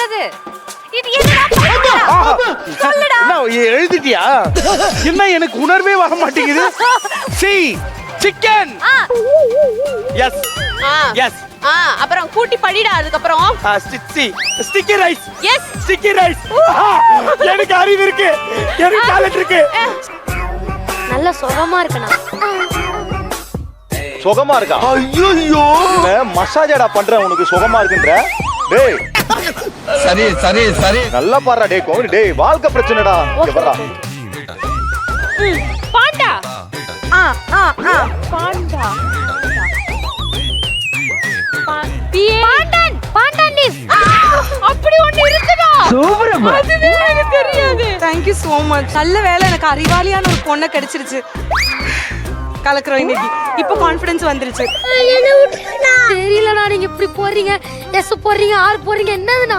என்னது இது என்னடா சொல்லுடா எழுதிட்டியா என்ன எனக்கு உணர்வே வர மாட்டேங்குது சி சிக்கன் எஸ் எஸ் அப்புறம் கூட்டி படிடா அதுக்கப்புறம் sticky rice yes sticky rice எனக்கு அறிவு இருக்கு எனக்கு டேலண்ட் இருக்கு நல்ல சுகமா இருக்குண்ணா சுகமா இருக்கா ஐயோ மசாஜடா பண்றேன் உனக்கு சுகமா இருக்குன்ற டேய் சரி சரி சரி நல்லா பாடுறா டேய் கோமி டேய் வாழ்க்கை பிரச்சனைடா இங்க பாறா பாண்டா பாண்டா பாண்டன் பாண்டன் லீஃப் அப்படி ஒண்ணு இருக்குடா சூப்பர் அம்மா அதுவே எனக்கு தெரியாது Thank you so much. நல்ல வேளை எனக்கு அறிவாளியான ஒரு பொண்ணை கிடைச்சிருச்சு. கலக்குறோம் இன்னைக்கு. இப்போ கான்ஃபிடன்ஸ் வந்துருச்சு. தெரியலடா நீங்க இப்படி போறீங்க எஸ் போறீங்க ஆர் போறீங்க என்னதுனா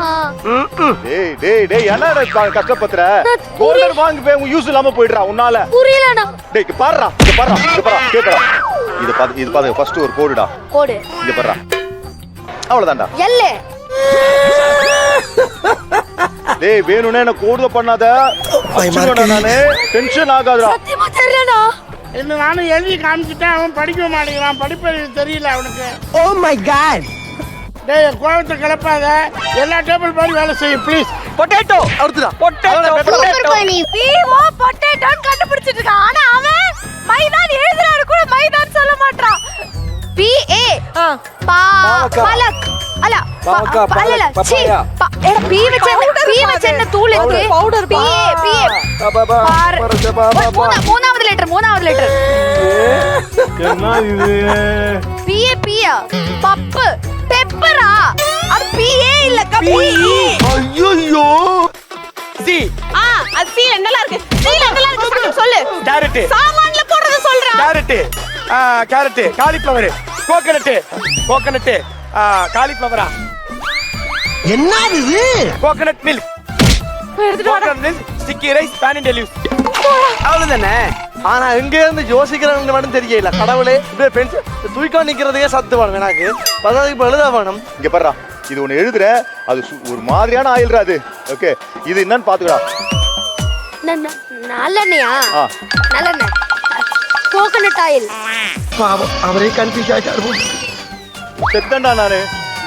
டேய் டேய் டேய் என்னடா கஷ்டப்படுற கோல்டன் வாங்கி போய் யூஸ் இல்லாம போயிடுறா உன்னால புரியலடா டேய் இங்க பாருடா கேக்குறா இது பாரு ஃபர்ஸ்ட் ஒரு கோடுடா கோடு இங்க பாருடா அவ்வளவுதான்டா எல்ல டேய் வேணும்னே என்ன கோடுத பண்ணாத அச்சுடா நானே டென்ஷன் ஆகாதடா சத்தியமா தெரியலடா என்ன நானும் எழுதி காமிச்சிட்டேன் அவன் படிக்க மாட்டேங்கிறான் படிப்பறிவு தெரியல அவனுக்கு ஓ மை காட் டேய் கோவத்தை கிளப்பாத எல்லா டேபிள் மாதிரி வேலை செய்ய ப்ளீஸ் பொட்டேட்டோ அடுத்துடா பொட்டேட்டோ பீவோ பொட்டேட்டோன்னு கண்டுபிடிச்சிட்டு இருக்கான் ஆனா அவன் மைதான் எழுதுறாரு கூட மைதான் சொல்ல மாட்டான் பி ஏ பாலக் அல்ல அல்ல சி பி வச்ச தூள் இருக்கு பவுடர் பி ஏ மூணாவது லெட்டர் என்ன இது பி பப்பு பெப்பரா அது பி ஏ இல்ல கபி ஐயோ சி அது சி என்னல இருக்கு சொல்லு கேரட் சாமான்ல போடுறத சொல்றா கேரட் காலிஃப்ளவர் கோகனட் காலிஃப்ளவரா என்னது இது coconut milk coconut milk sticky rice pan in டெலிவ்ஸ் அவ்வளவுதானே ஆனா எங்க இருந்து யோசிக்கிறவங்க மட்டும் தெரியல கடவுளே இப்ப பென்சில் தூக்கா நிக்கிறதுக்கே சத்து வேணும் எனக்கு பதாதுக்கு இப்ப எழுத வேணும் இங்க பாருடா இது ஒன்னு எழுதுற அது ஒரு மாதிரியான ஆயில்ரா அது ஓகே இது என்னன்னு பாத்துக்கடா நல்லெண்ணெயா நல்லெண்ணெய் கோகனட் ஆயில் பாவம் அவரே கன்ஃபியூஸ் ஆயிட்டாரு செத்தண்டா நானு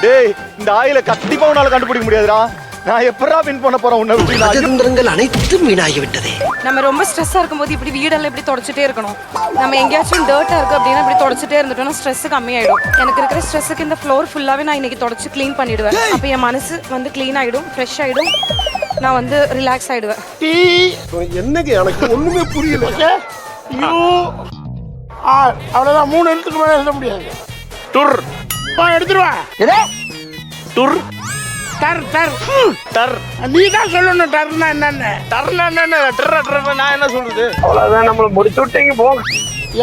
டேய் இந்த ஆயில கண்டிப்பா உன்னால கண்டுபிடிக்க முடியாதுடா நான் எப்பறா வின் பண்ண போறேன் உன்னை விட்டு ராஜதந்திரங்கள் அனைத்தும் வீணாகி விட்டதே நம்ம ரொம்ப ஸ்ட்ரெஸ்ஸா இருக்கும்போது இப்படி வீடெல்லாம் இப்படி தொடச்சிட்டே இருக்கணும் நம்ம எங்கேயாச்சும் டர்ட்டா இருக்கு அப்படின்னா இப்படி தொடச்சிட்டே இருந்துட்டோம்னா ஸ்ட்ரெஸ் கம்மியாயிடும் எனக்கு இருக்கிற ஸ்ட்ரெஸ்ஸுக்கு இந்த ஃப்ளோர் ஃபுல்லாவே நான் இன்னைக்கு தொடச்சு க்ளீன் பண்ணிடுவேன் அப்ப என் மனசு வந்து க்ளீன் ஆயிடும் ஃப்ரெஷ் ஆயிடும் நான் வந்து ரிலாக்ஸ் ஆயிடுவேன் என்னங்க எனக்கு ஒண்ணுமே புரியல அவ்வளவுதான் 3 எழுத்துக்கு மேல எழுத முடியாது டுர் எடுத்துருவா டுர் டர் டர் டர் நீ தான் சொல்லணும் டர்னா என்னன்னு டர்னா என்ன டர் நான் என்ன சொல்றது அவ்வளவுதான் நம்மள முடிச்சு விட்டீங்க போங்க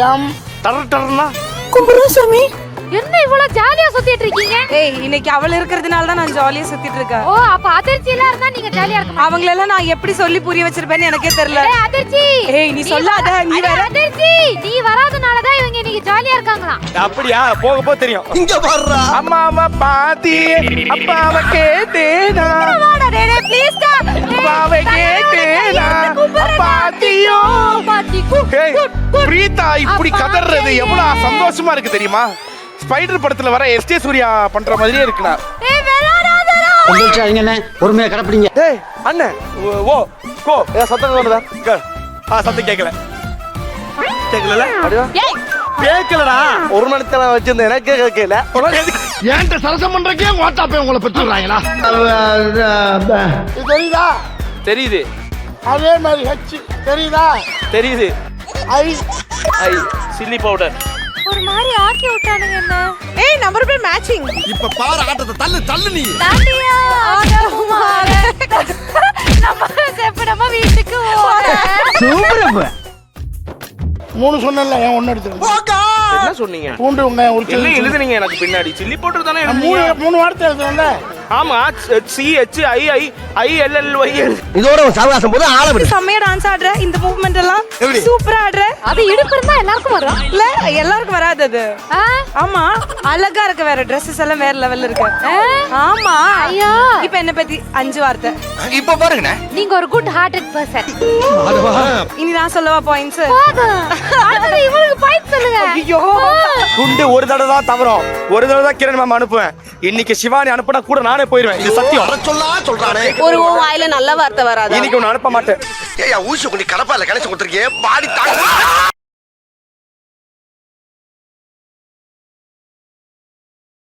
எம் டர்னா கும்புரசாமி என்ன இவ்வளவு ஜாலியா சுத்திட்டு இருக்கீங்க ஏய் இன்னைக்கு அவள் இருக்கிறதுனால தான் நான் ஜாலியா சுத்திட்டு இருக்கேன் ஓ அப்ப அதிர்ச்சியில இருந்தா நீங்க ஜாலியா இருக்க அவங்களெல்லாம் நான் எப்படி சொல்லி புரிய வச்சிருப்பேன்னு எனக்கே தெரியல அதிர்ச்சி ஏய் நீ சொல்லாத நீ வேற அதிர்ச்சி நீ வராதனால தான் இவங்க இன்னைக்கு ஜாலியா இருக்காங்களா அப்படியா போக தெரியும் இங்க வர்றா அம்மாவை பாத்தி அப்பாவை கேட்டேனா வாடா டேய் ப்ளீஸ் டா அப்பாவை கேட்டேனா பாத்தியோ ஏய் பிரீதா இப்படி கதறது எவ்வளவு சந்தோஷமா இருக்கு தெரியுமா ஸ்பைடர் படத்துல வர எஸ்டே சூர்யா பண்ற மாதிரியே இருக்குடா ஏய் வெளாடாதடா ஒன்றுச்சாங்கண்ணே பொறுமையா கடப்பிடிங்க டேய் அண்ணே ஓ கோ சத்தம் வருதா சத்தம் கேட்கல ஏய் கேட்கலடா ஒரு மணித்தன வச்சிருந்த எனக்கே கேட்கல ஏன்ட்ட சரசம் பண்றக்கே வாட்டாப்பே உங்களை பெற்றுறாங்களா தெரியுதா தெரியுது அதே மாதிரி ஹச் தெரியுதா தெரியுது ஐ சில்லி பவுடர் ஒரு மாதிரி ஆக்கி விட்டானுங்க என்ன ஏய் நம்பர் பேர் மேட்சிங் இப்ப பாரு ஆட்டத்தை தள்ளு நீ தாண்டியா நம்ம செப்படமா வீட்டுக்கு சூப்பர் 3 சொன்னல ஏன் 1 எடுத்துறேன் என்ன சொன்னீங்க பூண்டு வெங்காயம் உரிச்சு எல்லாம் எழுதுனீங்க எனக்கு பின்னாடி சில்லி பவுடர் தானே எழுதுனீங்க 3 வார்த்தை எழுதுறேன்ல ஆமா C H I I I L L Y இதோட ஒரு சவகாசம் போது ஆள விடு செம்மையா டான்ஸ் ஆடுற இந்த மூவ்மெண்ட் எல்லாம் சூப்பரா ஆடுற அது இடுப்பு இருந்தா எல்லாருக்கும் வரும் இல்ல எல்லாருக்கும் வராது அது ஆமா அழகா இருக்கு வேற Dresses எல்லாம் வேற லெவல்ல இருக்கு ஆமா ஐயா இப்ப இப்ப என்ன பத்தி 5 வார்த்தை. இப்ப பாருங்கண்ணே. நீங்க ஒரு குட் ஹார்ட்டட் பர்சன். இனி நான் சொல்லவா பாயிண்ட்ஸ்? அடுத்து இவளுக்கு பாயிண்ட் சொல்லுங்க. ஐயோ குண்டு ஒரு தடவை தான் தவறும், ஒரு தடவை தான் கிரண் மேம் அனுப்புவேன். இன்னைக்கு சிவானி அனுப்புனா கூட நானே போயிருவேன், இது சத்தியம். சொல்றானே. ஒரு வாயில நல்ல வார்த்தை வராது. இன்னைக்கு ஒன்னு அனுப்ப மாட்டேன். ஏய் ஊசி கொண்டு கடப்பால கணேச கொடுத்துருக்கே பாடி தாங்க.